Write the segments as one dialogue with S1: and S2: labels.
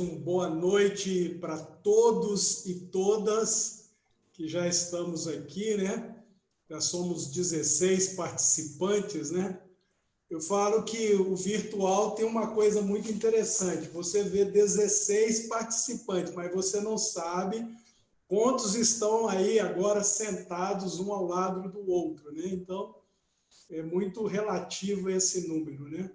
S1: Boa noite para todos e todas que já estamos aqui, né? Já somos 16 participantes, né? Eu falo que o virtual tem uma coisa muito interessante. Você vê 16 participantes, mas você não sabe quantos estão aí agora sentados um ao lado do outro, né? Então, é muito relativo esse número, né?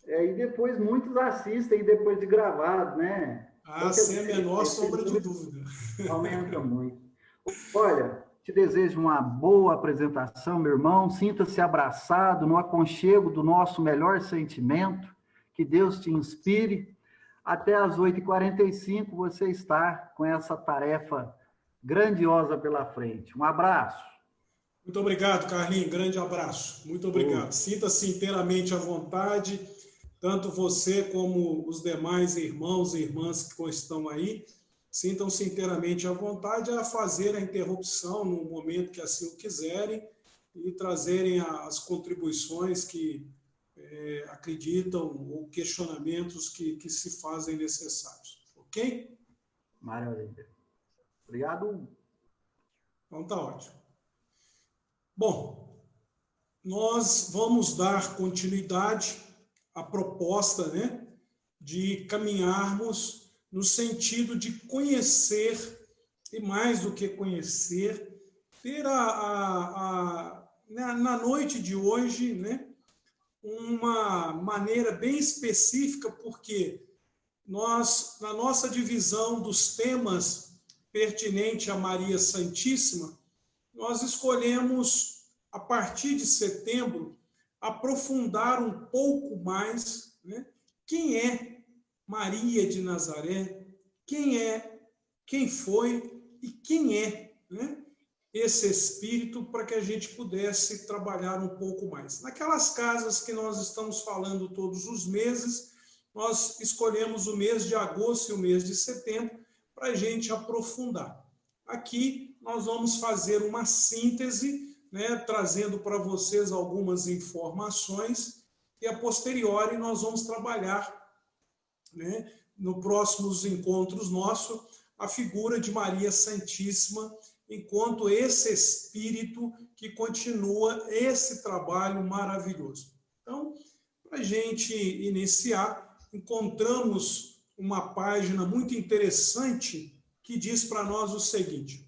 S2: E depois muitos assistem depois de gravado, né?
S1: Ah, sem a menor sombra de dúvida.
S2: Aumenta muito. Olha, te desejo uma boa apresentação, meu irmão. Sinta-se abraçado no aconchego do nosso melhor sentimento. Que Deus te inspire. Até às 8h45 você está com essa tarefa grandiosa pela frente. Um abraço.
S1: Muito obrigado, Carlinhos. Grande abraço. Muito obrigado. Sinta-se inteiramente à vontade, tanto você como os demais irmãos e irmãs que estão aí. Sintam-se inteiramente à vontade a fazer a interrupção no momento que assim o quiserem e trazerem as contribuições que acreditam ou questionamentos que se fazem necessários. Ok?
S2: Maravilha. Obrigado.
S1: Então tá ótimo. Bom, nós vamos dar continuidade à proposta, né, de caminharmos no sentido de conhecer, e mais do que conhecer, ter na noite de hoje, né, uma maneira bem específica, porque nós, na nossa divisão dos temas pertinente a Maria Santíssima, nós escolhemos, a partir de setembro, aprofundar um pouco mais, né, quem é Maria de Nazaré, quem foi e quem é, né, esse Espírito, para que a gente pudesse trabalhar um pouco mais. Naquelas casas que nós estamos falando todos os meses, nós escolhemos o mês de agosto e o mês de setembro para a gente aprofundar. Aqui nós vamos fazer uma síntese, né, trazendo para vocês algumas informações e a posteriori nós vamos trabalhar, né, nos próximos encontros nossos, a figura de Maria Santíssima enquanto esse Espírito que continua esse trabalho maravilhoso. Então, para a gente iniciar, encontramos uma página muito interessante que diz para nós o seguinte: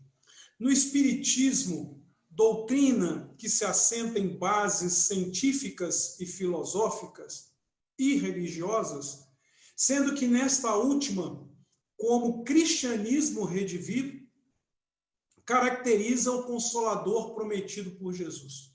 S1: no Espiritismo, doutrina que se assenta em bases científicas e filosóficas e religiosas, sendo que nesta última, como cristianismo redivivo, caracteriza o Consolador prometido por Jesus.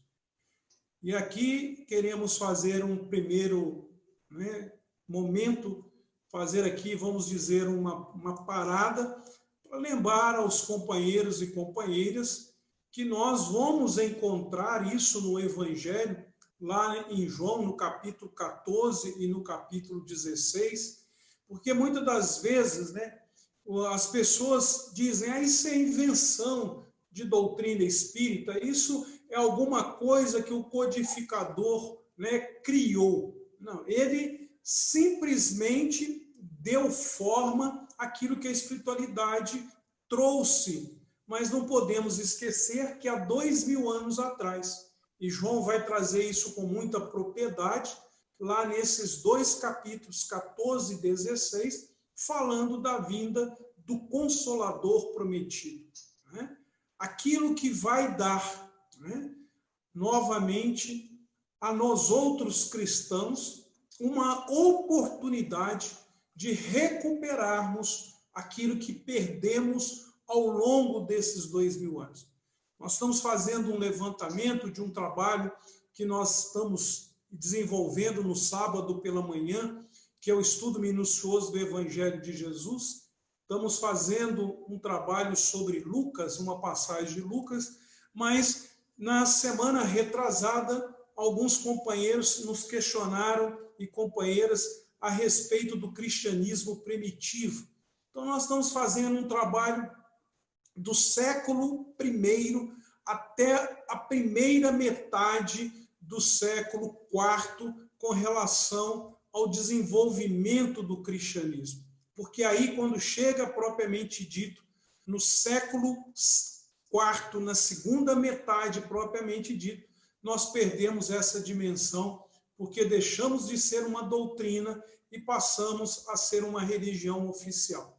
S1: E aqui queremos fazer um primeiro, né, momento, fazer aqui, vamos dizer, uma parada, para lembrar aos companheiros e companheiras que nós vamos encontrar isso no Evangelho, lá em João, no capítulo 14 e no capítulo 16, porque muitas das vezes, né, as pessoas dizem, isso é invenção de doutrina espírita, isso é alguma coisa que o codificador, né, criou. Não, ele simplesmente deu forma àquilo que a espiritualidade trouxe, mas não podemos esquecer que há 2000 anos atrás, e João vai trazer isso com muita propriedade, lá nesses dois capítulos, 14 e 16, falando da vinda do Consolador prometido, né? Aquilo que vai dar, né, novamente a nós outros cristãos uma oportunidade de recuperarmos aquilo que perdemos ao longo desses 2000 anos. Nós estamos fazendo um levantamento de um trabalho que nós estamos desenvolvendo no sábado pela manhã, que é o estudo minucioso do Evangelho de Jesus. Estamos fazendo um trabalho sobre Lucas, uma passagem de Lucas, mas na semana retrasada, alguns companheiros nos questionaram e companheiras a respeito do cristianismo primitivo. Então, nós estamos fazendo um trabalho do século I até a primeira metade do século IV com relação ao desenvolvimento do cristianismo. porque aí, quando chega propriamente dito, no século IV, na segunda metade propriamente dito, nós perdemos essa dimensão, porque deixamos de ser uma doutrina e passamos a ser uma religião oficial.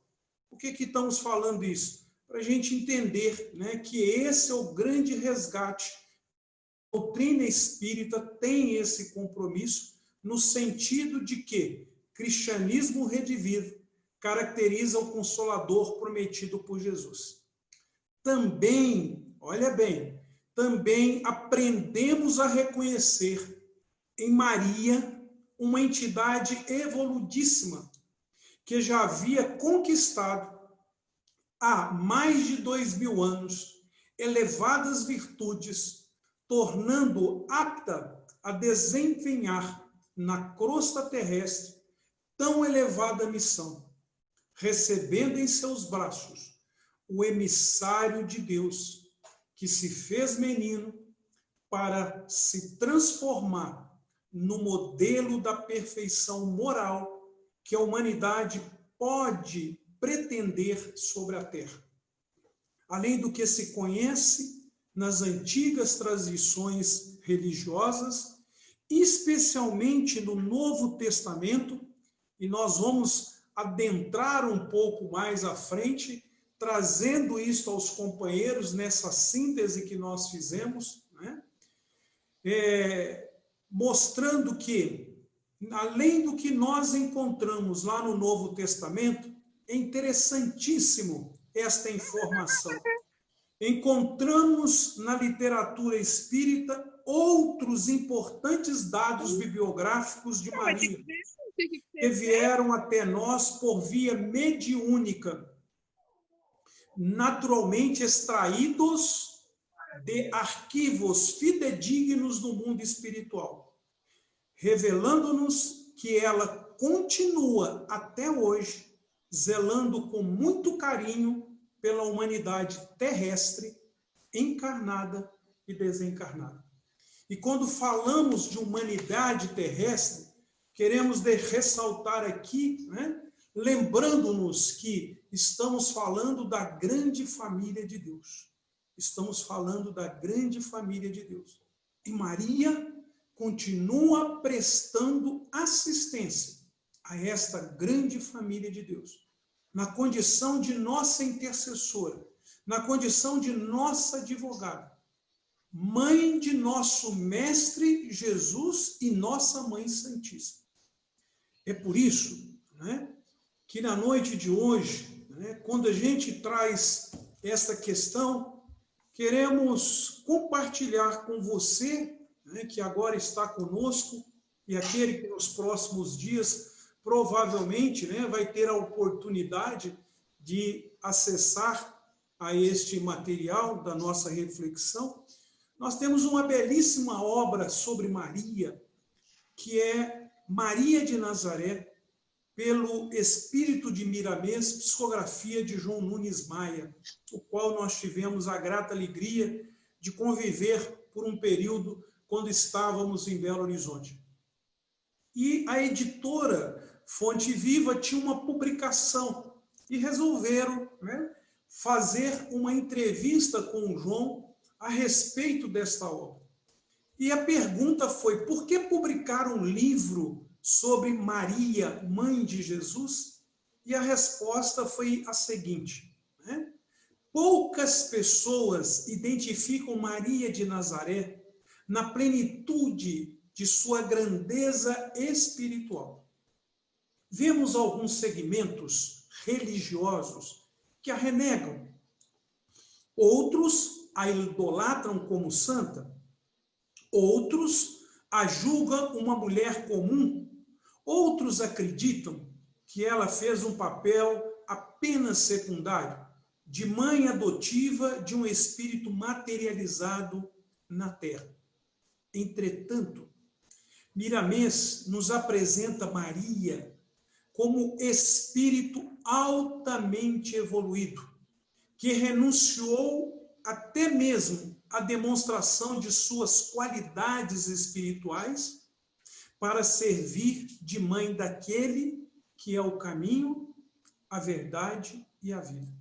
S1: Por que estamos falando isso? Para a gente entender, né, que esse é o grande resgate. A doutrina espírita tem esse compromisso no sentido de que cristianismo redivivo caracteriza o Consolador prometido por Jesus. Também, olha bem, também aprendemos a reconhecer em Maria uma entidade evoludíssima que já havia conquistado há mais de 2000 anos elevadas virtudes, tornando apta a desempenhar na crosta terrestre tão elevada missão, recebendo em seus braços o emissário de Deus, que se fez menino para se transformar no modelo da perfeição moral que a humanidade pode pretender sobre a terra. Além do que se conhece nas antigas tradições religiosas, especialmente no Novo Testamento, e nós vamos adentrar um pouco mais à frente, trazendo isso aos companheiros nessa síntese que nós fizemos, né? Mostrando que, além do que nós encontramos lá no Novo Testamento, é interessantíssimo esta informação. Encontramos na literatura espírita outros importantes dados bibliográficos de Maria, que vieram até nós por via mediúnica, naturalmente extraídos de arquivos fidedignos do mundo espiritual, revelando-nos que ela continua até hoje zelando com muito carinho pela humanidade terrestre, encarnada e desencarnada. E quando falamos de humanidade terrestre, queremos ressaltar aqui, né, lembrando-nos que estamos falando da grande família de Deus. Estamos falando da grande família de Deus. E Maria continua prestando assistência a esta grande família de Deus, na condição de nossa intercessora, na condição de nossa advogada, mãe de nosso Mestre Jesus e nossa Mãe Santíssima. É por isso, né, que na noite de hoje, né, quando a gente traz esta questão, queremos compartilhar com você, né, que agora está conosco, e aquele que nos próximos dias provavelmente, né, vai ter a oportunidade de acessar a este material da nossa reflexão. Nós temos uma belíssima obra sobre Maria, que é Maria de Nazaré, pelo Espírito de Miramês, psicografia de João Nunes Maia, o qual nós tivemos a grata alegria de conviver por um período quando estávamos em Belo Horizonte. E a editora Fonte Viva tinha uma publicação e resolveram, né, fazer uma entrevista com o João a respeito desta obra. E a pergunta foi: por que publicar um livro sobre Maria, mãe de Jesus? E a resposta foi a seguinte, né? Poucas pessoas identificam Maria de Nazaré na plenitude de sua grandeza espiritual. Vemos alguns segmentos religiosos que a renegam. Outros a idolatram como santa. Outros a julgam uma mulher comum. Outros acreditam que ela fez um papel apenas secundário, de mãe adotiva de um espírito materializado na terra. Entretanto, Miramês nos apresenta Maria como espírito altamente evoluído, que renunciou até mesmo à demonstração de suas qualidades espirituais para servir de mãe daquele que é o caminho, a verdade e a vida.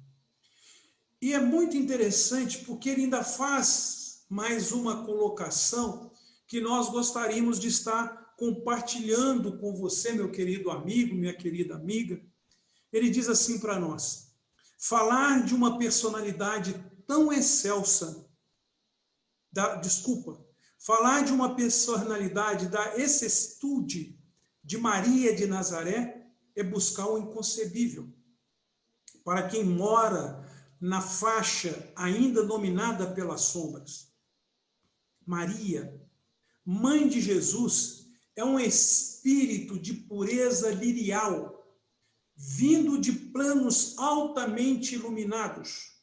S1: E é muito interessante porque ele ainda faz mais uma colocação que nós gostaríamos de estar compartilhando com você, meu querido amigo, minha querida amiga. Ele diz assim para nós: falar de uma personalidade tão excelsa, falar de uma personalidade da excessitude de Maria de Nazaré é buscar o inconcebível. Para quem mora na faixa ainda dominada pelas sombras, Maria, mãe de Jesus, é um espírito de pureza lirial, vindo de planos altamente iluminados,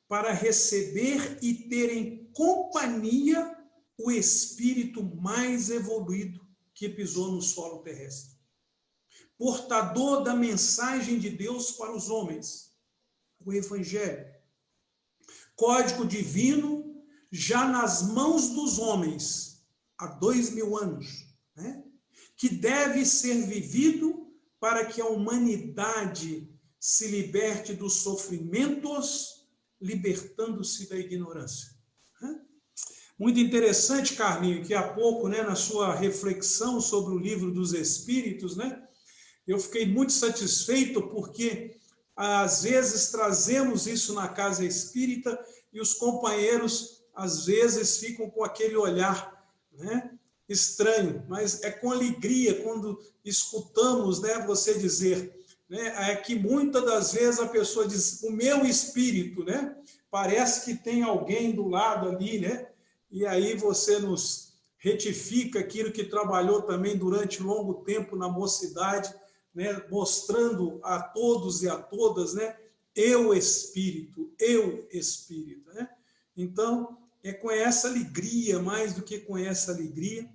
S1: para receber e ter em companhia o espírito mais evoluído que pisou no solo terrestre. Portador da mensagem de Deus para os homens, o Evangelho. Código divino já nas mãos dos homens há 2000 anos, né? Que deve ser vivido para que a humanidade se liberte dos sofrimentos, libertando-se da ignorância. Muito interessante, Carlinhos, que há pouco, né, na sua reflexão sobre o livro dos Espíritos, né, eu fiquei muito satisfeito porque às vezes trazemos isso na casa espírita e os companheiros às vezes ficam com aquele olhar, né, estranho, mas é com alegria quando escutamos, né, você dizer, né, é que muitas das vezes a pessoa diz, o meu espírito, né, parece que tem alguém do lado ali, né, e aí você nos retifica aquilo que trabalhou também durante longo tempo na mocidade, né, mostrando a todos e a todas, né, eu espírito, né? Então, é com essa alegria, mais do que com essa alegria,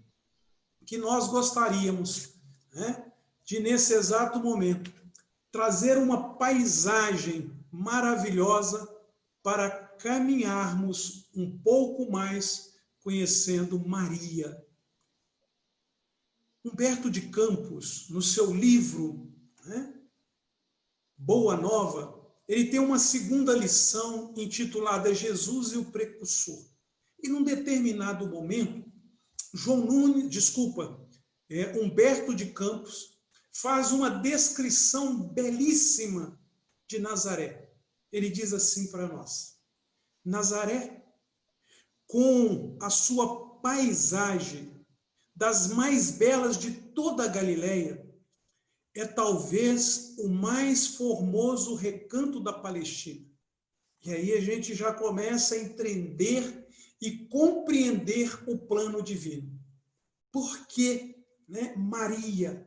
S1: que nós gostaríamos, né, de, nesse exato momento, trazer uma paisagem maravilhosa para caminharmos um pouco mais conhecendo Maria. Humberto de Campos, no seu livro, né, Boa Nova, ele tem uma segunda lição intitulada Jesus e o Precursor. E num determinado momento, Humberto de Campos faz uma descrição belíssima de Nazaré. Ele diz assim para nós: Nazaré, com a sua paisagem das mais belas de toda a Galileia, é talvez o mais formoso recanto da Palestina. E aí a gente já começa a entender e compreender o plano divino. Por que, né, Maria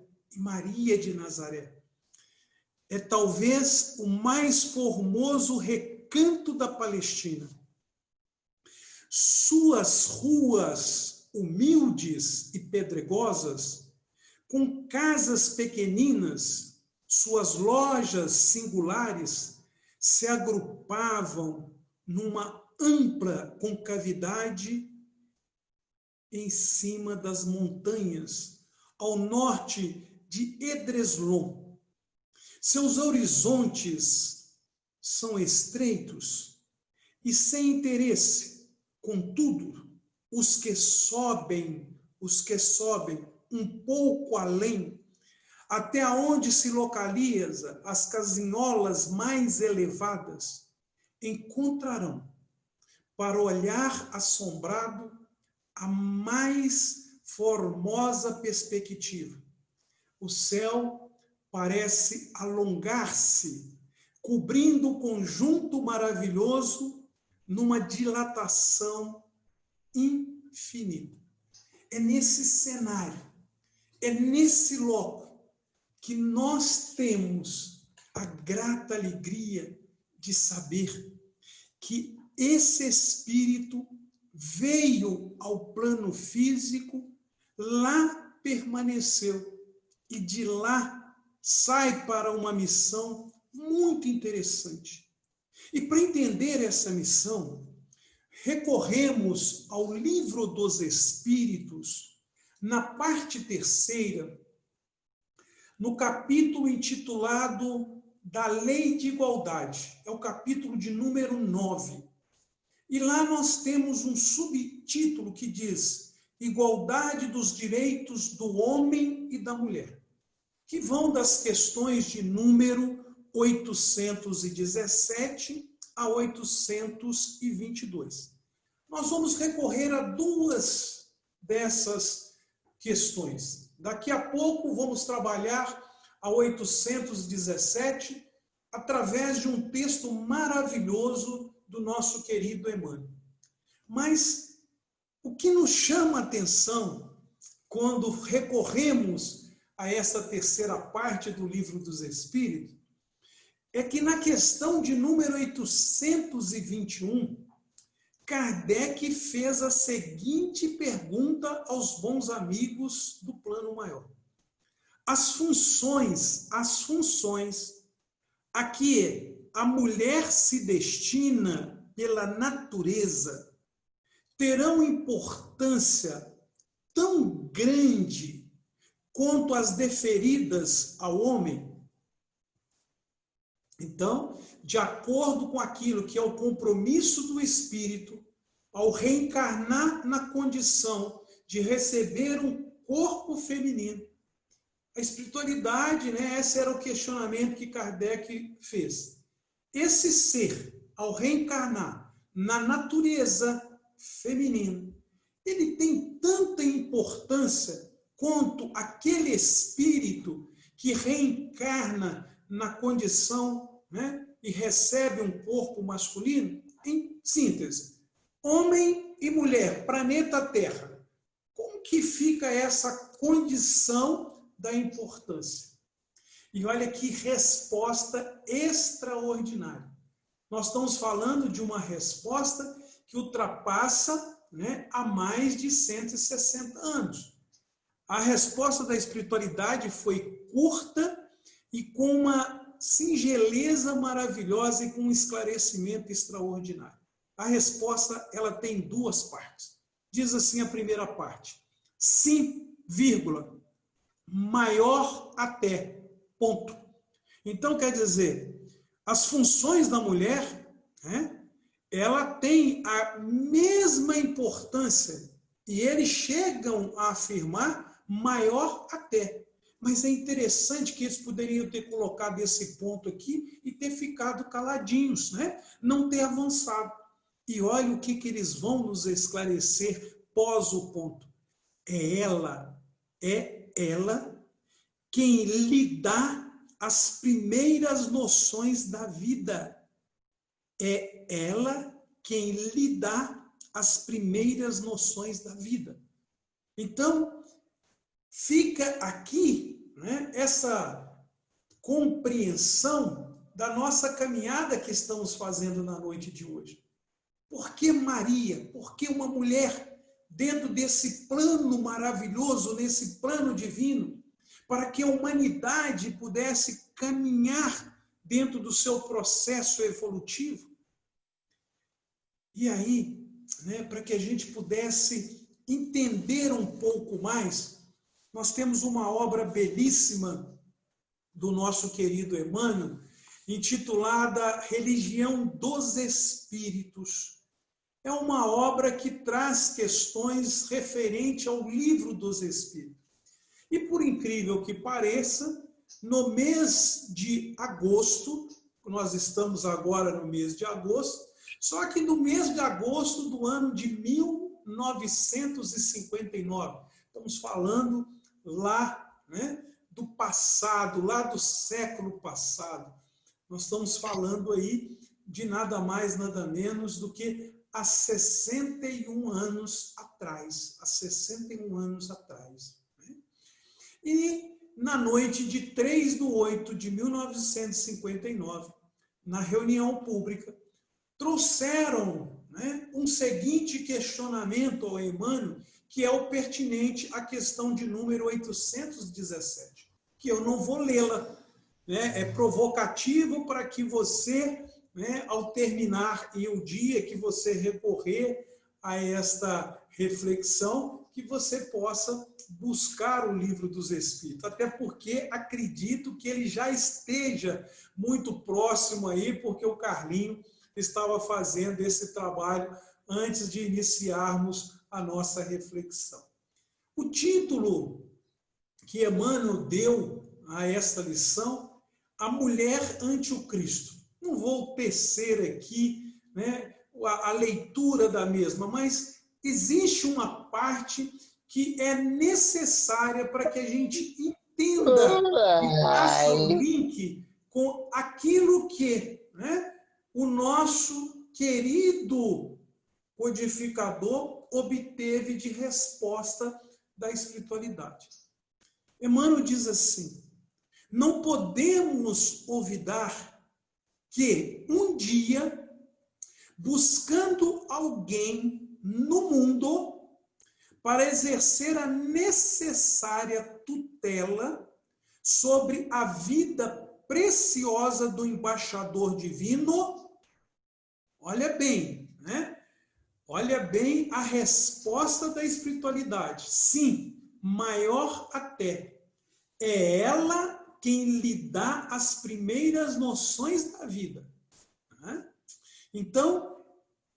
S1: de Nazaré é talvez o mais formoso recanto da Palestina? Suas ruas humildes e pedregosas, com casas pequeninas, suas lojas singulares, se agrupavam numa ampla concavidade em cima das montanhas, ao norte de Edreslon. Seus horizontes são estreitos e sem interesse, contudo, os que sobem um pouco além, até onde se localiza as casinholas mais elevadas, encontrarão, para olhar assombrado, a mais formosa perspectiva. O céu parece alongar-se, cobrindo o conjunto maravilhoso numa dilatação infinita. É nesse cenário, é nesse loco que nós temos a grata alegria de saber que esse Espírito veio ao plano físico, lá permaneceu e de lá sai para uma missão muito interessante. E para entender essa missão, recorremos ao Livro dos Espíritos, na parte 3ª, no capítulo intitulado da Lei de Igualdade. É o capítulo de número 9. E lá nós temos um subtítulo que diz Igualdade dos direitos do homem e da mulher, que vão das questões de número 817 a 822. Nós vamos recorrer a duas dessas questões. Daqui a pouco vamos trabalhar a 817 através de um texto maravilhoso do nosso querido Emmanuel. Mas o que nos chama a atenção quando recorremos a essa terceira parte do Livro dos Espíritos é que na questão de número 821, Kardec fez a seguinte pergunta aos bons amigos do plano maior. As funções a que a mulher se destina pela natureza terão importância tão grande quanto as deferidas ao homem? Então, de acordo com aquilo que é o compromisso do espírito, ao reencarnar na condição de receber um corpo feminino, a espiritualidade, esse era o questionamento que Kardec fez. Esse ser, ao reencarnar na natureza feminina, ele tem tanta importância quanto aquele espírito que reencarna na condição, e recebe um corpo masculino? Em síntese, homem e mulher, planeta Terra, como que fica essa condição da importância? E olha que resposta extraordinária. Nós estamos falando de uma resposta que ultrapassa, há mais de 160 anos. A resposta da espiritualidade foi curta e com uma singeleza maravilhosa e com um esclarecimento extraordinário. A resposta, ela tem duas partes. Diz assim a primeira parte: sim, vírgula, maior até, ponto. Então, quer dizer, as funções da mulher, ela tem a mesma importância, e eles chegam a afirmar maior até. Mas é interessante que eles poderiam ter colocado esse ponto aqui e ter ficado caladinhos, não ter avançado. E olha o que eles vão nos esclarecer pós o ponto. É ela quem lhe dá as primeiras noções da vida. É ela quem lhe dá as primeiras noções da vida. Então, fica aqui essa compreensão da nossa caminhada que estamos fazendo na noite de hoje. Por que Maria? Por que uma mulher dentro desse plano maravilhoso, nesse plano divino, para que a humanidade pudesse caminhar dentro do seu processo evolutivo? E aí, para que a gente pudesse entender um pouco mais, nós temos uma obra belíssima do nosso querido Emmanuel, intitulada Religião dos Espíritos. É uma obra que traz questões referentes ao Livro dos Espíritos. E por incrível que pareça, no mês de agosto, nós estamos agora no mês de agosto, só que no mês de agosto do ano de 1959, estamos falando lá, do passado, lá do século passado. Nós estamos falando aí de nada mais, nada menos do que há 61 anos atrás. Há 61 anos atrás. E na noite de 3/8/1959, na reunião pública, trouxeram um seguinte questionamento ao Emmanuel, que é o pertinente à questão de número 817, que eu não vou lê-la, é provocativo para que você, ao terminar e o dia que você recorrer a esta reflexão, que você possa buscar o Livro dos Espíritos, até porque acredito que ele já esteja muito próximo aí, porque o Carlinho estava fazendo esse trabalho antes de iniciarmos a nossa reflexão. O título que Emmanuel deu a esta lição, A Mulher ante o Cristo. Não vou tecer aqui, né, a leitura da mesma, mas existe uma parte que é necessária para que a gente entenda e faça o link com aquilo que, né, o nosso querido codificador obteve de resposta da espiritualidade. Emmanuel diz assim: não podemos olvidar que um dia, buscando alguém no mundo para exercer a necessária tutela sobre a vida preciosa do embaixador divino, olha bem, né? Olha bem a resposta da espiritualidade. Sim, maior até. É ela quem lhe dá as primeiras noções da vida. Né? Então,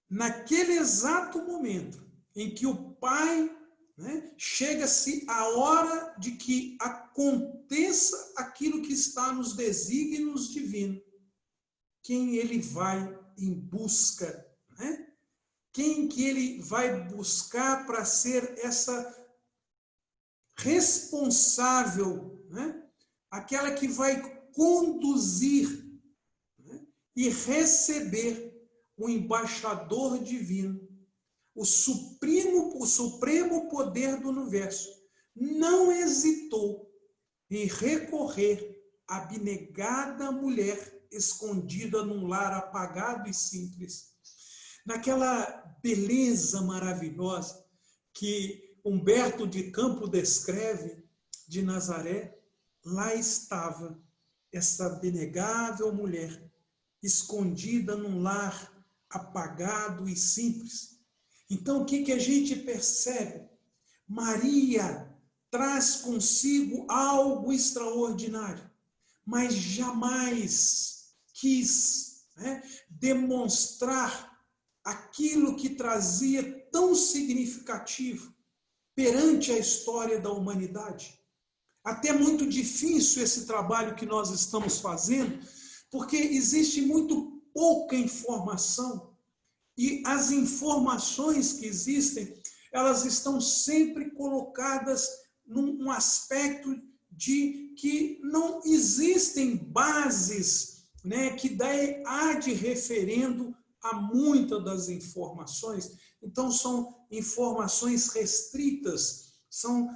S1: naquele exato momento em que o Pai, né, chega-se a hora de que aconteça aquilo que está nos desígnios divinos, quem ele vai em busca, né? Quem que ele vai buscar para ser essa responsável, né? Aquela que vai conduzir, né, e receber o embaixador divino, o supremo poder do universo, não hesitou em recorrer à abnegada mulher escondida num lar apagado e simples. Naquela beleza maravilhosa que Humberto de Campos descreve de Nazaré, lá estava essa abnegável mulher, escondida num lar apagado e simples. Então, o que a gente percebe? Maria traz consigo algo extraordinário, mas jamais quis, né, demonstrar aquilo que trazia tão significativo perante a história da humanidade. Até muito difícil esse trabalho que nós estamos fazendo, porque existe muito pouca informação, e as informações que existem, elas estão sempre colocadas num aspecto de que não existem bases, né, que há de referendo a muitas das informações. Então, são informações restritas, são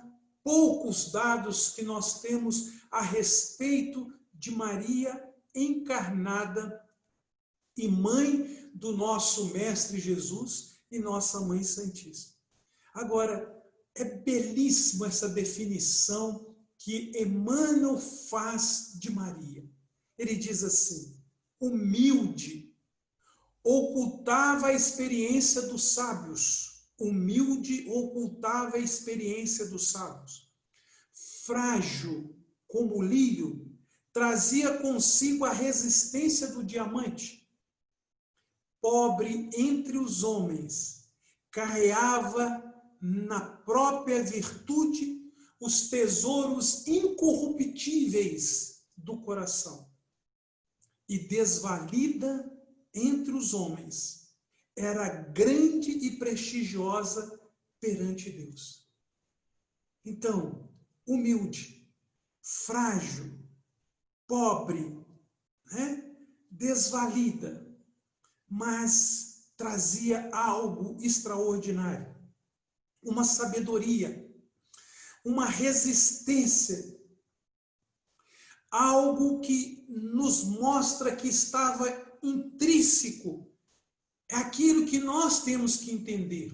S1: poucos dados que nós temos a respeito de Maria encarnada e mãe do nosso Mestre Jesus e nossa Mãe Santíssima. Agora, é belíssima essa definição que Emmanuel faz de Maria. Ele diz assim: humilde, ocultava a experiência dos sábios. Humilde, ocultava a experiência dos sábios. Frágil como o lírio, trazia consigo a resistência do diamante. Pobre entre os homens, carreava na própria virtude os tesouros incorruptíveis do coração. E desvalida entre os homens, era grande e prestigiosa perante Deus. Então, humilde, frágil, pobre, né? Desvalida, mas trazia algo extraordinário, uma sabedoria, uma resistência, algo que nos mostra que estava intrínseco. É aquilo que nós temos que entender,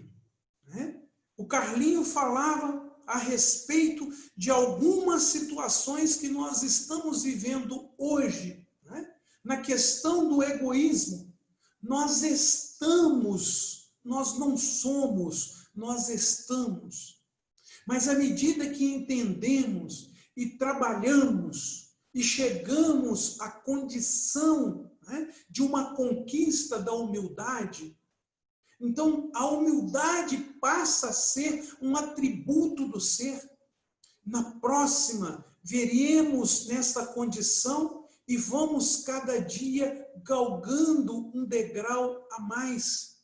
S1: né? O Carlinho falava a respeito de algumas situações que nós estamos vivendo hoje, né? Na questão do egoísmo. Nós não somos, nós estamos. Mas à medida que entendemos e trabalhamos e chegamos à condição, né, de uma conquista da humildade, então a humildade passa a ser um atributo do ser. Na próxima, veremos nessa condição e vamos cada dia galgando um degrau a mais.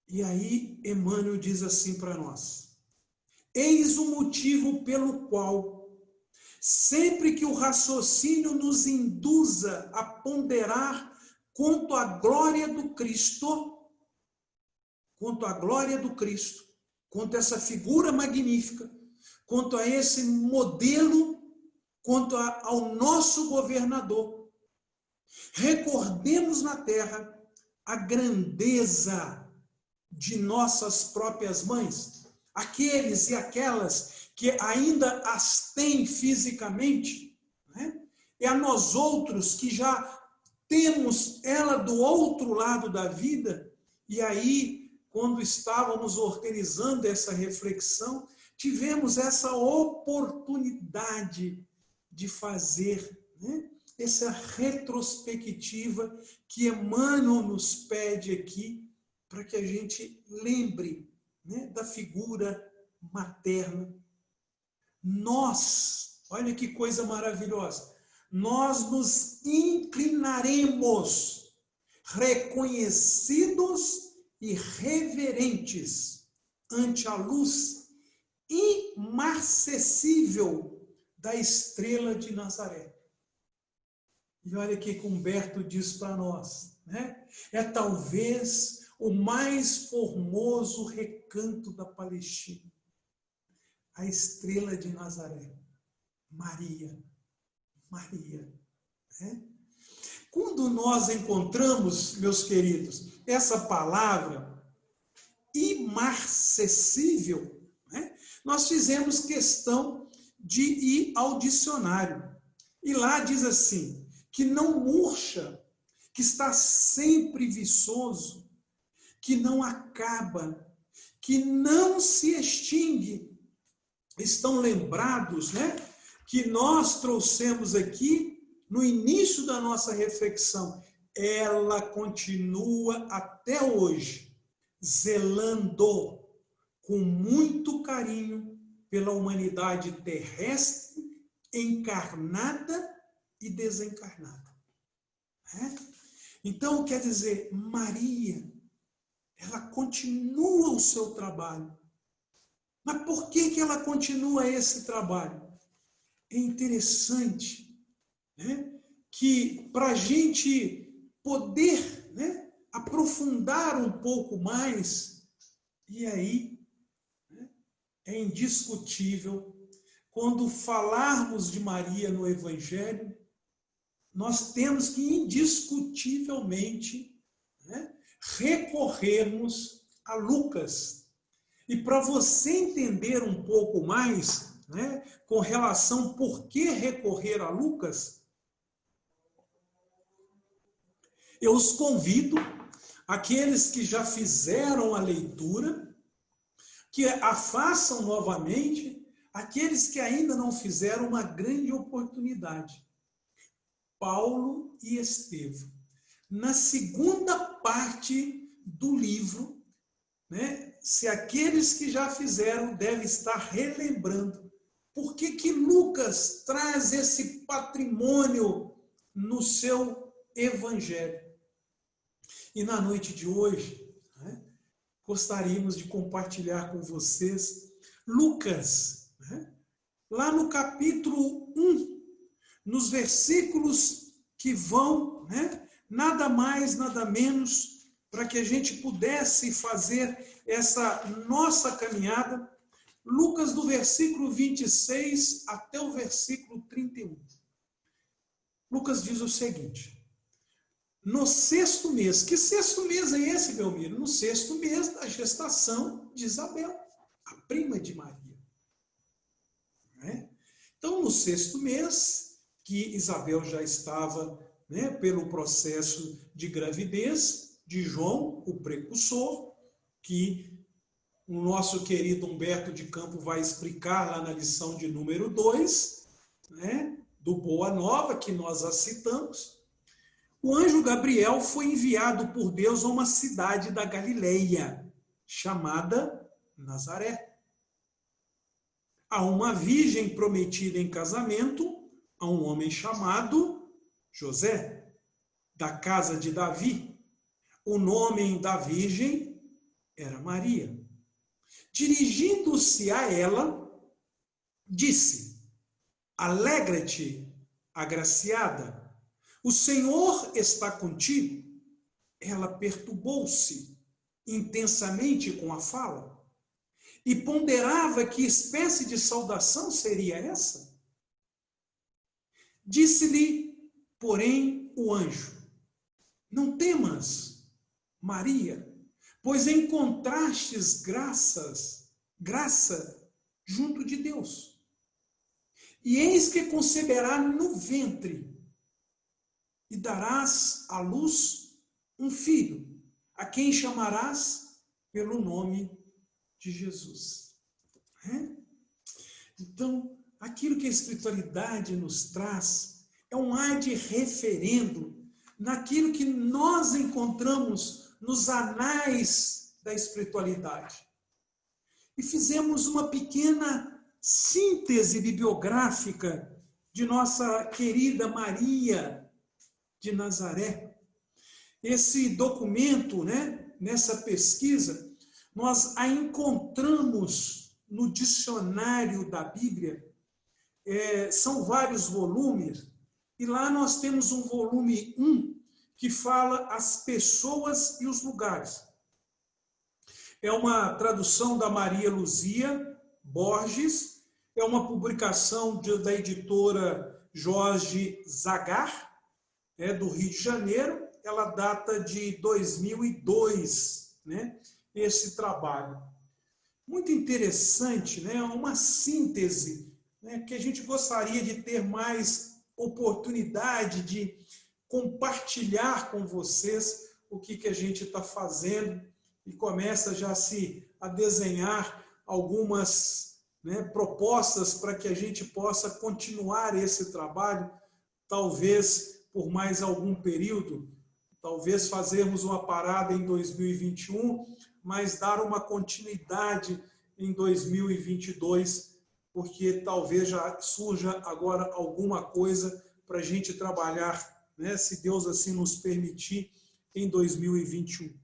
S1: E aí Emmanuel diz assim para nós: eis o motivo pelo qual, sempre que o raciocínio nos induza a ponderar quanto à glória do Cristo, quanto a essa figura magnífica, quanto a esse modelo, quanto ao nosso governador, recordemos na terra a grandeza de nossas próprias mães, aqueles e aquelas que ainda as têm fisicamente, né? E a nós outros que já temos ela do outro lado da vida. E aí, quando estávamos organizando essa reflexão, tivemos essa oportunidade de fazer, né, essa retrospectiva que Emmanuel nos pede aqui, para que a gente lembre, né, da figura materna. Nós, olha que coisa maravilhosa, nós nos inclinaremos reconhecidos e reverentes ante a luz imarcessível da estrela de Nazaré. E olha o que Humberto diz para nós, né? É talvez o mais formoso recanto da Palestina, a estrela de Nazaré, Maria, né? Quando nós encontramos, meus queridos, essa palavra imarcessível, né, nós fizemos questão de ir ao dicionário. E lá diz assim, que não murcha, que está sempre viçoso, que não acaba, que não se extingue. Estão lembrados, né, que nós trouxemos aqui no início da nossa reflexão. Ela continua até hoje, zelando com muito carinho pela humanidade terrestre, encarnada e desencarnada. Então, quer dizer, Maria, ela continua o seu trabalho. Mas por que ela continua esse trabalho? É interessante, né, que para a gente poder, né, aprofundar um pouco mais, e aí, né, é indiscutível, quando falarmos de Maria no Evangelho, nós temos que indiscutivelmente, né, recorrermos a Lucas. E para você entender um pouco mais, né, com relação por que recorrer a Lucas, eu os convido, aqueles que já fizeram a leitura, que a façam novamente, aqueles que ainda não fizeram, uma grande oportunidade. Paulo e Estevão. Na segunda parte do livro, né, se aqueles que já fizeram devem estar relembrando por que Lucas traz esse patrimônio no seu Evangelho. E na noite de hoje, né, gostaríamos de compartilhar com vocês Lucas, né, lá no capítulo 1, nos versículos que vão, né, nada mais, nada menos, para que a gente pudesse fazer essa nossa caminhada. Lucas, do versículo 26 até o versículo 31. Lucas diz o seguinte: no sexto mês, que sexto mês é esse, Belmiro? No sexto mês da gestação de Isabel, a prima de Maria. Né? Então, no sexto mês, que Isabel já estava, né, pelo processo de gravidez de João, o precursor, que o nosso querido Humberto de Campos vai explicar lá na lição de número 2, né, do Boa Nova, que nós já citamos. O anjo Gabriel foi enviado por Deus a uma cidade da Galileia, chamada Nazaré, a uma virgem prometida em casamento a um homem chamado José, da casa de Davi. O nome da virgem era Maria. Dirigindo-se a ela, disse: Alegra-te, agraciada, o Senhor está contigo. Ela perturbou-se intensamente com a fala e ponderava que espécie de saudação seria essa. Disse-lhe, porém, o anjo: Não temas, Maria, pois encontrastes graça junto de Deus. E eis que conceberá no ventre e darás à luz um filho, a quem chamarás pelo nome de Jesus. Então, aquilo que a espiritualidade nos traz é um ar de referendo naquilo que nós encontramos nos anais da espiritualidade. E fizemos uma pequena síntese bibliográfica de nossa querida Maria de Nazaré. Esse documento, né, nessa pesquisa, nós a encontramos no dicionário da Bíblia. São vários volumes, e lá nós temos um volume 1 que fala as pessoas e os lugares. É uma tradução da Maria Luzia Borges, é uma publicação da editora Jorge Zagar, do Rio de Janeiro. Ela data de 2002, né, esse trabalho. Muito interessante, né, uma síntese, né, que a gente gostaria de ter mais oportunidade de compartilhar com vocês o que a gente está fazendo, e começa já a desenhar algumas, né, propostas para que a gente possa continuar esse trabalho, talvez por mais algum período, talvez fazermos uma parada em 2021, mas dar uma continuidade em 2022, porque talvez já surja agora alguma coisa para a gente trabalhar, né, se Deus assim nos permitir, em 2021.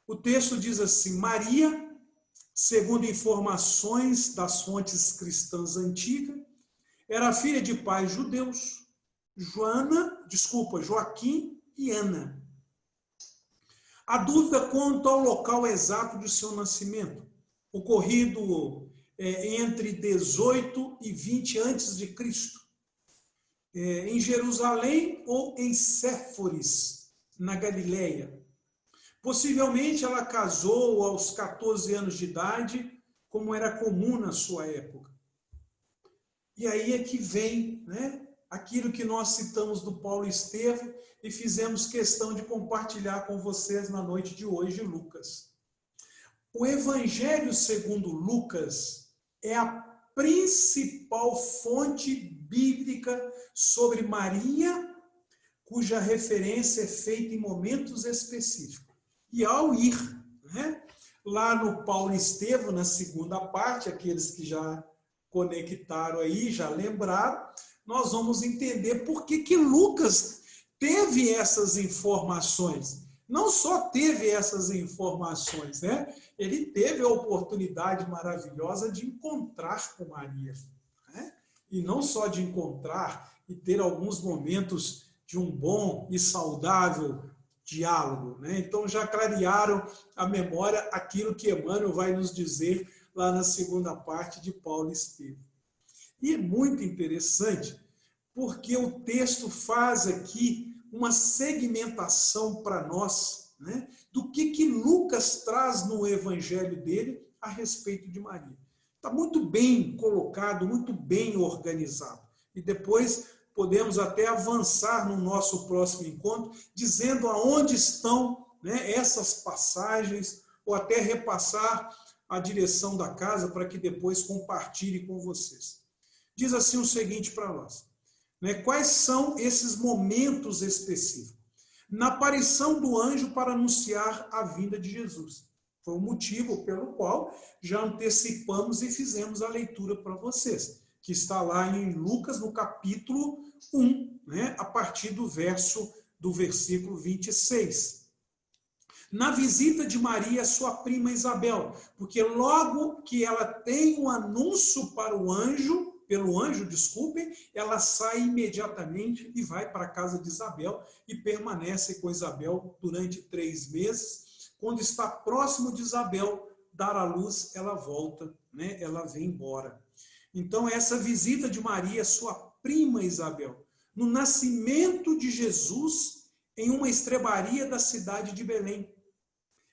S1: O texto diz assim: Maria, segundo informações das fontes cristãs antigas, era filha de pais judeus, Joaquim e Ana. A dúvida quanto ao local exato de seu nascimento, ocorrido entre 18 e 20 a.C., em Jerusalém ou em Séforis, na Galileia. Possivelmente ela casou aos 14 anos de idade, como era comum na sua época. E aí é que vem, né, aquilo que nós citamos do Paulo Estevam e fizemos questão de compartilhar com vocês na noite de hoje, Lucas. O Evangelho segundo Lucas é a principal fonte bíblica sobre Maria, cuja referência é feita em momentos específicos. E ao ir, né, lá no Paulo Estevam, na segunda parte, aqueles que já conectaram aí, já lembraram, nós vamos entender por que Lucas teve essas informações. Não só teve essas informações, né? Ele teve a oportunidade maravilhosa de encontrar com Maria, né? E não só de encontrar e ter alguns momentos de um bom e saudável diálogo, né? Então já clarearam a memória aquilo que Emmanuel vai nos dizer lá na segunda parte de Paulo Estevam. E é muito interessante porque o texto faz aqui uma segmentação para nós, né, do que Lucas traz no evangelho dele a respeito de Maria. Está muito bem colocado, muito bem organizado. E depois podemos até avançar no nosso próximo encontro, dizendo aonde estão, né, essas passagens, ou até repassar a direção da casa para que depois compartilhe com vocês. Diz assim o seguinte para nós, né? Quais são esses momentos específicos? Na aparição do anjo para anunciar a vinda de Jesus. Foi o motivo pelo qual já antecipamos e fizemos a leitura para vocês, que está lá em Lucas, no capítulo 1, né? A partir do versículo 26. Na visita de Maria à sua prima Isabel, porque logo que ela tem um anúncio pelo anjo, ela sai imediatamente e vai para a casa de Isabel e permanece com Isabel durante 3 meses. Quando está próximo de Isabel dar à luz, ela volta, né? Ela vem embora. Então, essa visita de Maria à sua prima Isabel, no nascimento de Jesus, em uma estrebaria da cidade de Belém,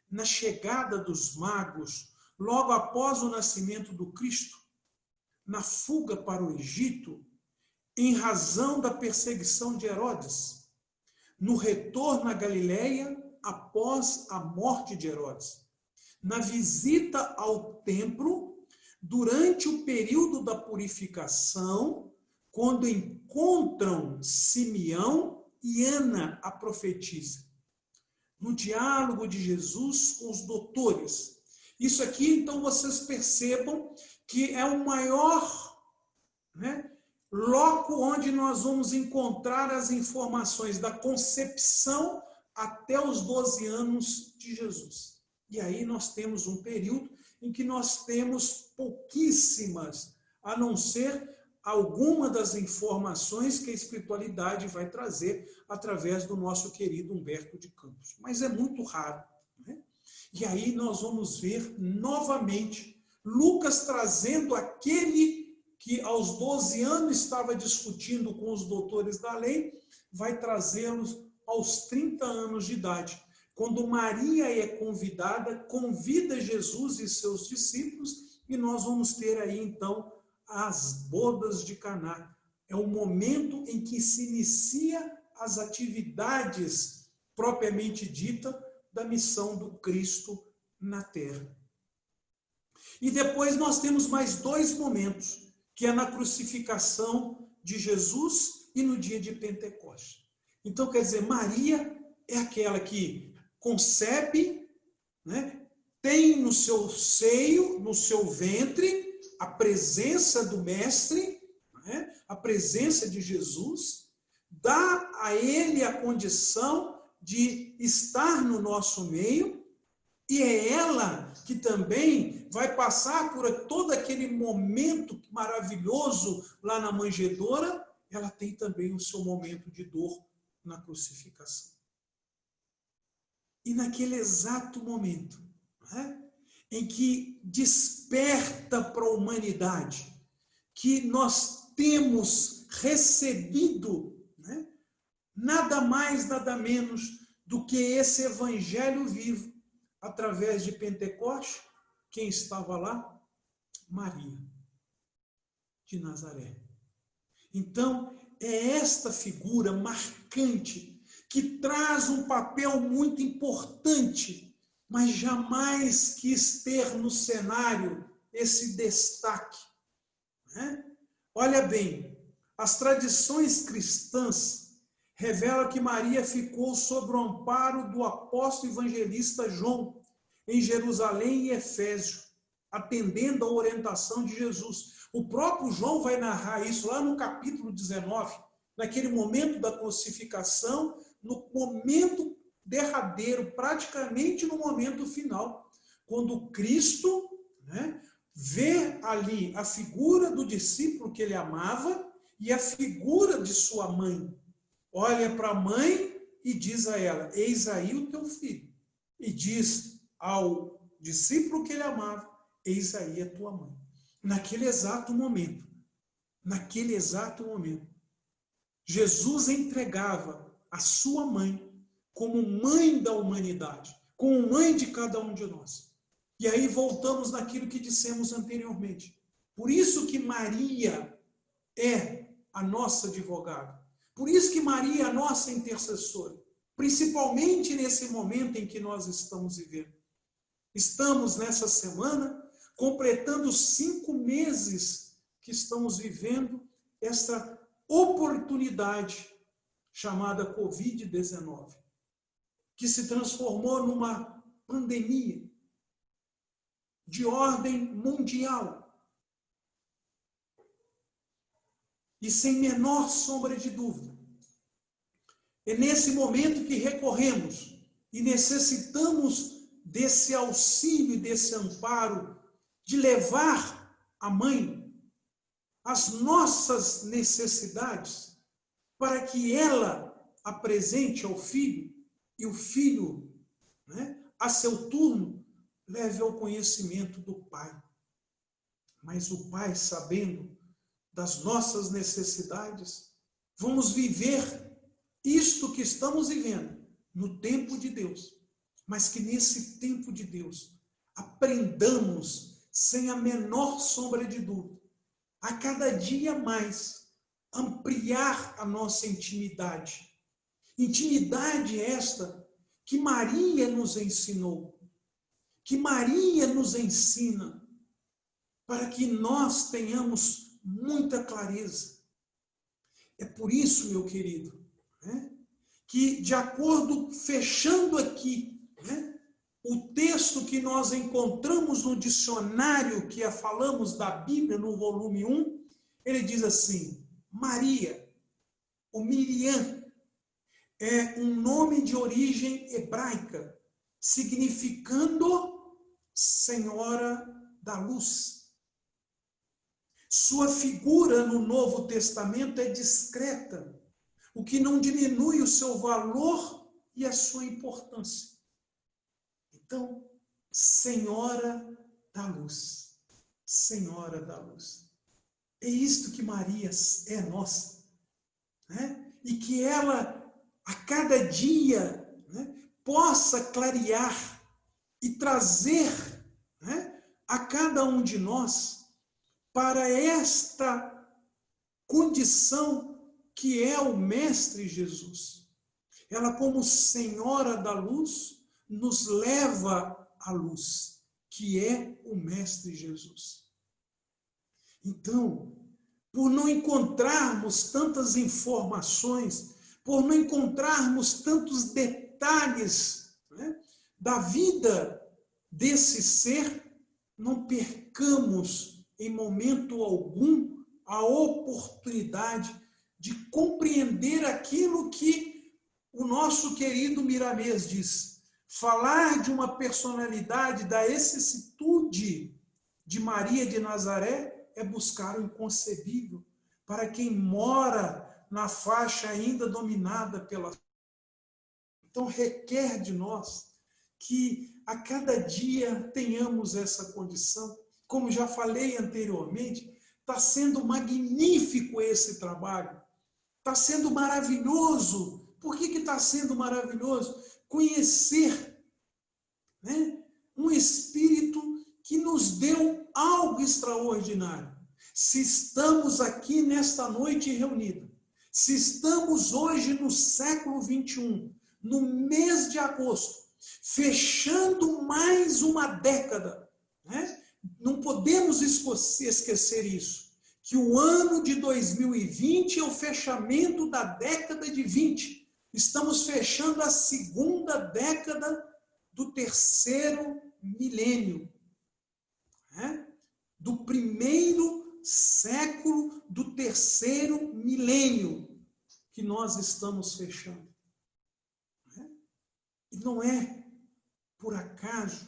S1: na chegada dos magos, logo após o nascimento do Cristo, na fuga para o Egito, em razão da perseguição de Herodes, no retorno à Galileia após a morte de Herodes, na visita ao templo, durante o período da purificação, quando encontram Simeão e Ana, a profetisa, no diálogo de Jesus com os doutores. Isso aqui, então, vocês percebam que é o maior, né, loco onde nós vamos encontrar as informações da concepção até os 12 anos de Jesus. E aí nós temos um período em que nós temos pouquíssimas, a não ser alguma das informações que a espiritualidade vai trazer através do nosso querido Humberto de Campos. Mas é muito raro, né? E aí nós vamos ver novamente Lucas trazendo aquele que aos 12 anos estava discutindo com os doutores da lei, vai trazê-los aos 30 anos de idade. Quando Maria é convidada, convida Jesus e seus discípulos, e nós vamos ter aí então as bodas de Caná. É o momento em que se inicia as atividades propriamente dita da missão do Cristo na terra. E depois nós temos mais 2 momentos, que é na crucificação de Jesus e no dia de Pentecostes. Então, quer dizer, Maria é aquela que concebe, né, tem no seu seio, no seu ventre, a presença do Mestre, né, a presença de Jesus, dá a ele a condição de estar no nosso meio, e é ela que também vai passar por todo aquele momento maravilhoso lá na manjedoura, ela tem também o seu momento de dor na crucificação. E naquele exato momento, né, em que desperta para a humanidade, que nós temos recebido, né, nada mais, nada menos do que esse evangelho vivo, através de Pentecostes. Quem estava lá? Maria, de Nazaré. Então, é esta figura marcante que traz um papel muito importante, mas jamais quis ter no cenário esse destaque, né? Olha bem, as tradições cristãs revelam que Maria ficou sob o amparo do apóstolo evangelista João, em Jerusalém e Efésio, atendendo à orientação de Jesus. O próprio João vai narrar isso lá no capítulo 19, naquele momento da crucificação, no momento derradeiro, praticamente no momento final, quando Cristo, né, vê ali a figura do discípulo que ele amava e a figura de sua mãe. Olha para a mãe e diz a ela: eis aí o teu filho. E diz ao discípulo que ele amava: eis aí a tua mãe. Naquele exato momento, Jesus entregava a sua mãe como mãe da humanidade, como mãe de cada um de nós. E aí voltamos naquilo que dissemos anteriormente. Por isso que Maria é a nossa advogada. Por isso que Maria é a nossa intercessora. Principalmente nesse momento em que nós estamos vivendo. Estamos nessa semana completando 5 meses que estamos vivendo essa oportunidade chamada Covid-19, que se transformou numa pandemia de ordem mundial. E sem menor sombra de dúvida, é nesse momento que recorremos e necessitamos desse auxílio e desse amparo, de levar à mãe as nossas necessidades, para que ela apresente ao filho, e o filho, a seu turno, leve ao conhecimento do pai. Mas o pai, sabendo das nossas necessidades, vamos viver isto que estamos vivendo no tempo de Deus, mas que nesse tempo de Deus aprendamos, sem a menor sombra de dúvida, a cada dia mais ampliar a nossa intimidade. Intimidade esta que Maria nos ensinou, que Maria nos ensina, para que nós tenhamos muita clareza. É por isso, meu querido, que de acordo, fechando aqui, o texto que nós encontramos no dicionário que falamos da Bíblia, no volume 1, ele diz assim: Maria, ou Miriam, é um nome de origem hebraica, significando Senhora da Luz. Sua figura no Novo Testamento é discreta, o que não diminui o seu valor e a sua importância. Então, Senhora da Luz, Senhora da Luz. É isto que Maria é nossa, E que ela, a cada dia, possa clarear e trazer, a cada um de nós para esta condição que é o Mestre Jesus. Ela, como Senhora da Luz, nos leva à luz, que é o Mestre Jesus. Então, por não encontrarmos tantas informações, por não encontrarmos tantos detalhes da vida desse ser, não percamos em momento algum a oportunidade de compreender aquilo que o nosso querido Miramês diz. Falar de uma personalidade da vicissitude de Maria de Nazaré é buscar o inconcebível para quem mora na faixa ainda dominada pela... Então, requer de nós que a cada dia tenhamos essa condição. Como já falei anteriormente, está sendo magnífico esse trabalho. Está sendo maravilhoso. Por que está sendo maravilhoso? Conhecer um Espírito que nos deu algo extraordinário. Se estamos aqui nesta noite reunidos, se estamos hoje no século 21, no mês de agosto, fechando mais uma década, não podemos esquecer isso, que o ano de 2020 é o fechamento da década de 20. Estamos fechando a segunda década do terceiro milênio, do primeiro século do terceiro milênio que nós estamos fechando. E não é por acaso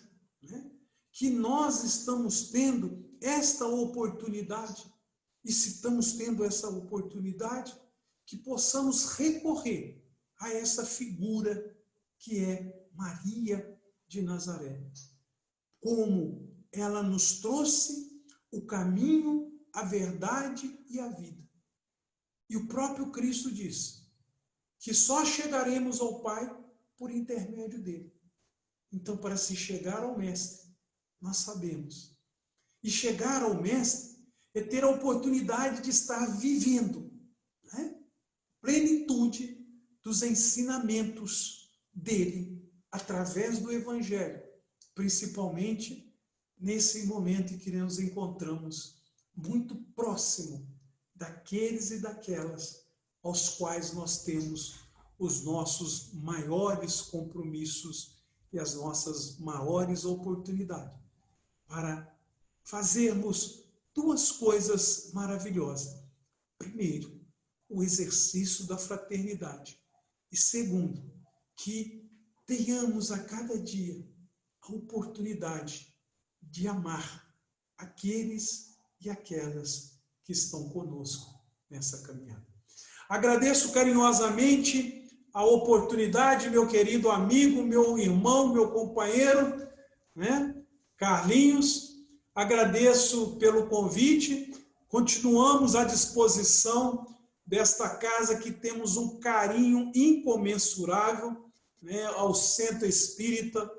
S1: que nós estamos tendo esta oportunidade, e se estamos tendo essa oportunidade, que possamos recorrer a essa figura que é Maria de Nazaré. Como ela nos trouxe o caminho, a verdade e a vida. E o próprio Cristo diz que só chegaremos ao Pai por intermédio dele. Então, para se chegar ao Mestre, nós sabemos. E chegar ao Mestre é ter a oportunidade de estar vivendo plenitude dos ensinamentos dele, através do Evangelho, principalmente nesse momento em que nos encontramos muito próximo daqueles e daquelas aos quais nós temos os nossos maiores compromissos e as nossas maiores oportunidades para fazermos duas coisas maravilhosas. Primeiro, o exercício da fraternidade. E segundo, que tenhamos a cada dia a oportunidade de amar aqueles e aquelas que estão conosco nessa caminhada. Agradeço carinhosamente a oportunidade, meu querido amigo, meu irmão, meu companheiro, né? Carlinhos. Agradeço pelo convite. Continuamos à disposição desta casa que temos um carinho incomensurável, né, ao Centro Espírita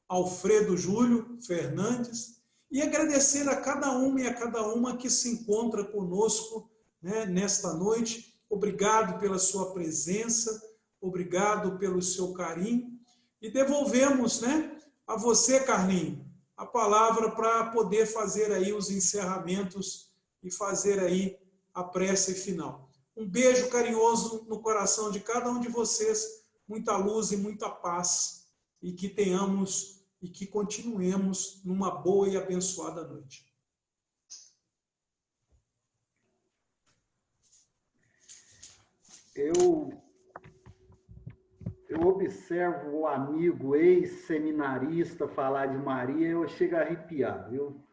S1: Alfredo Júlio Fernandes, e agradecer a cada um e a cada uma que se encontra conosco, né, nesta noite. Obrigado pela sua presença, obrigado pelo seu carinho, e devolvemos, né, a você, Carlinhos, a palavra para poder fazer aí os encerramentos e fazer aí a prece final. Um beijo carinhoso no coração de cada um de vocês, muita luz e muita paz, e que tenhamos e que continuemos numa boa e abençoada noite.
S2: Eu observo o amigo ex-seminarista falar de Maria, eu chego a arrepiar, viu?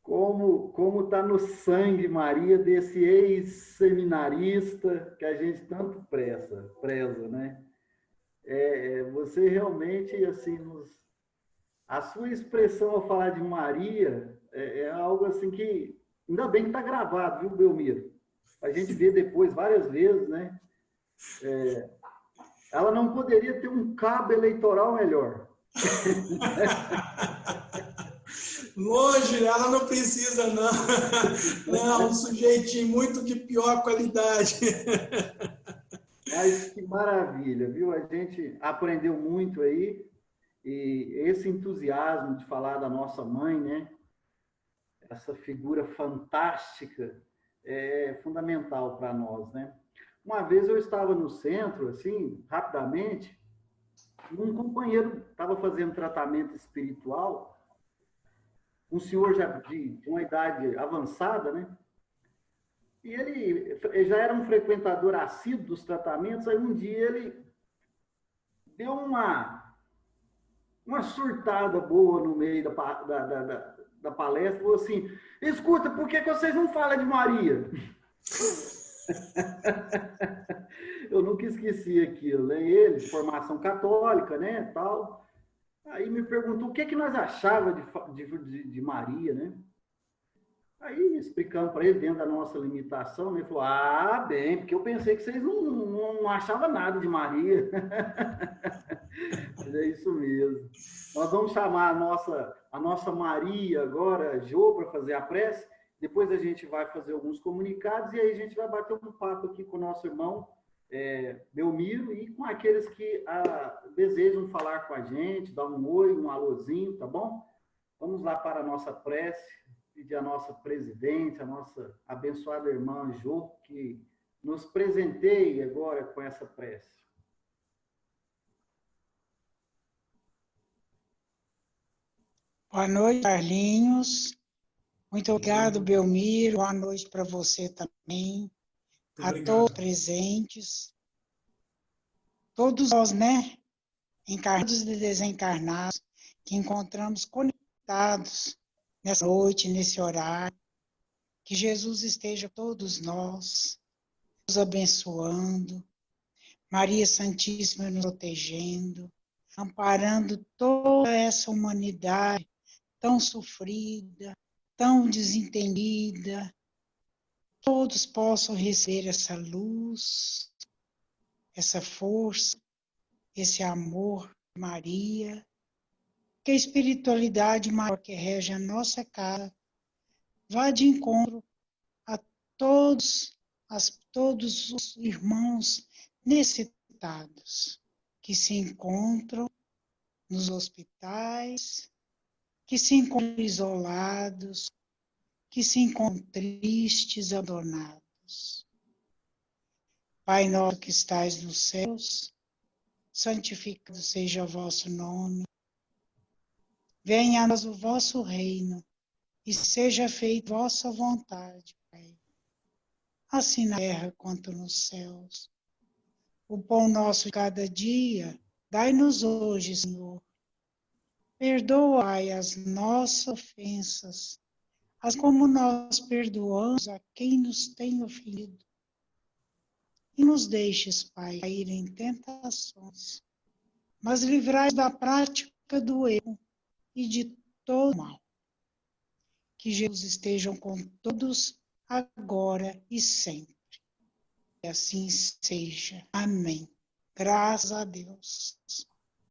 S2: Como está no sangue, Maria, desse ex-seminarista que a gente tanto preza, né? Você realmente, assim, a sua expressão ao falar de Maria é algo assim que, ainda bem que está gravado, viu, Belmiro? A gente vê depois várias vezes, né? Ela não poderia ter um cabo eleitoral melhor.
S1: Longe, ela não precisa, não. Não, um sujeitinho muito de pior qualidade.
S2: Mas que maravilha, viu? A gente aprendeu muito aí, e esse entusiasmo de falar da nossa mãe, né? Essa figura fantástica é fundamental para nós, né? Uma vez eu estava no centro, assim, rapidamente, e um companheiro estava fazendo tratamento espiritual, um senhor já de uma idade avançada, né? E ele já era um frequentador assíduo dos tratamentos, aí um dia ele deu uma surtada boa no meio da palestra, falou assim, escuta, por que vocês não falam de Maria? Eu nunca esqueci aquilo, né? Ele, de formação católica, né, tal. Aí me perguntou o que nós achávamos de Maria, né? Aí, explicando para ele, dentro da nossa limitação, ele falou, bem, porque eu pensei que vocês não achavam nada de Maria. Mas é isso mesmo. Nós vamos chamar a nossa Maria agora, Jô, para fazer a prece. Depois a gente vai fazer alguns comunicados e aí a gente vai bater um papo aqui com o nosso irmão Belmiro e com aqueles que desejam falar com a gente, dar um oi, um alôzinho, tá bom? Vamos lá para a nossa prece, pedir a nossa presidente, a nossa abençoada irmã Jô, que nos presenteie agora com essa prece.
S3: Boa noite, Carlinhos. Muito obrigado, Belmiro. Boa noite para você também. A todos presentes. Todos nós, né? Encarnados e desencarnados, que encontramos conectados nessa noite, nesse horário. Que Jesus esteja todos nós, nos abençoando. Maria Santíssima nos protegendo, amparando toda essa humanidade tão sofrida, tão desentendida. Todos possam receber essa luz, essa força, esse amor de Maria, que a espiritualidade maior que rege a nossa casa vá de encontro a todos os irmãos necessitados que se encontram nos hospitais, que se encontram isolados, que se encontram tristes, abandonados. Pai nosso que estais nos céus, santificado seja o vosso nome. Venha a nós o vosso reino, e seja feita vossa vontade, Pai, assim na terra quanto nos céus. O pão nosso de cada dia, dai-nos hoje, Senhor. Perdoai as nossas ofensas, assim como nós perdoamos a quem nos tem ofendido. E nos deixes, Pai, cair em tentações, mas livrai-nos da prática do erro e de todo mal. Que Jesus estejam com todos, agora e sempre. Que assim seja. Amém. Graças a Deus.